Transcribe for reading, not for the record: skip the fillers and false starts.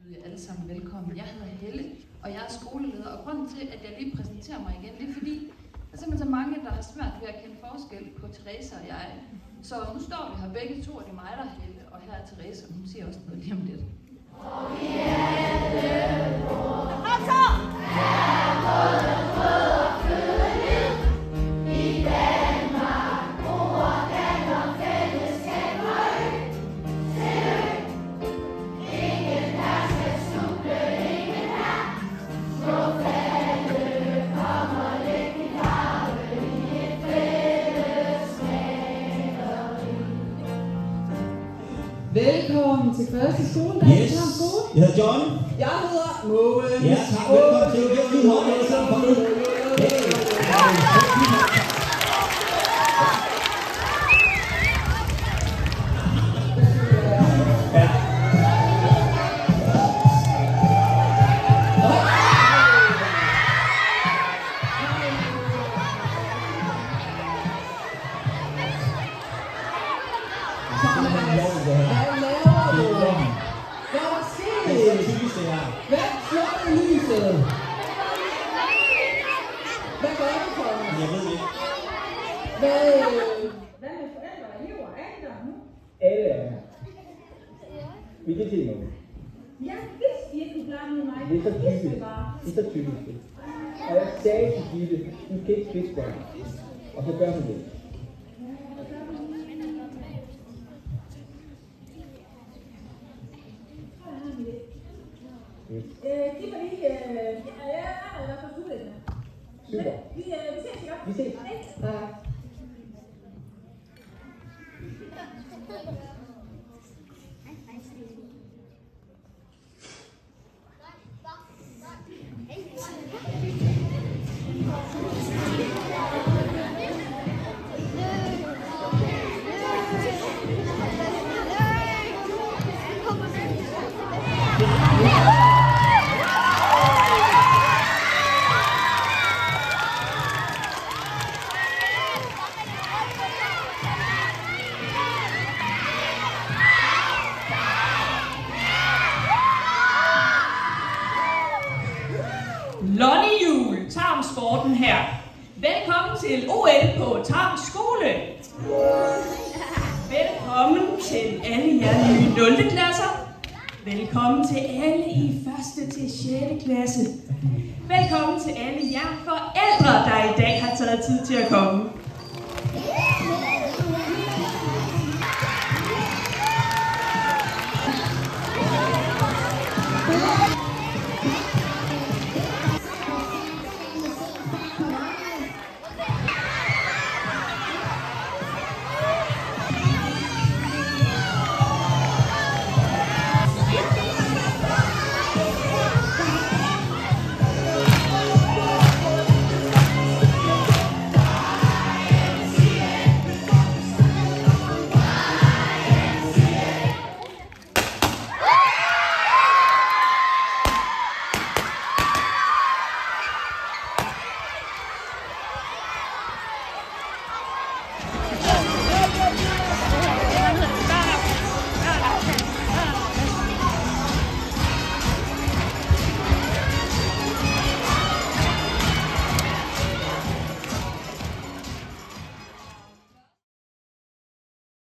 byder jer alle sammen velkommen. Jeg hedder Helle, og jeg er skoleleder, og grunden til, at jeg lige præsenterer mig igen, det er fordi, der er simpelthen så mange, der har svært ved at kende forskel på Therese og jeg. Så nu står vi her begge to, og det er mig, der er Helle, og her er Therese, og hun siger også noget lige om lidt. Og vi er alle brødre, både brød og føde liv i Danmark, ord, land og fællesskab høj til ø. Ingen her skal snuble, ingen her må falde. Kom og læg dit arve i et fælles maleri. Velkommen til første skoledag. Yes. Jeg hedder John. Jeg hedder Mogens. Ja, tak. Velkommen til. Giv en hånd alle sammen for nu. Hvad slukker lyset? Hvad gør det for mig? Jeg ved ikke. Hvad med forældre og elever? Er I der nu? Alle er her. Vi kan se noget. Jeg vidste, I ikke kunne klare med mig. Det er så typisk. Det er så typisk. Og jeg sagde til Gitte, du kan ikke spidse der. Og så gør hun det. Giv mig lige, jeg er i hvert fald udlæggende. Super. Vi ses, ikke? Vi ses. Ja. Lonnehjul, Tarmsporten her. Velkommen til OL på Tarm Skole. Velkommen til alle jer nye 0. klasser. Velkommen til alle i 1. til 6. klasse. Velkommen til alle jer forældre, der i dag har taget tid til at komme.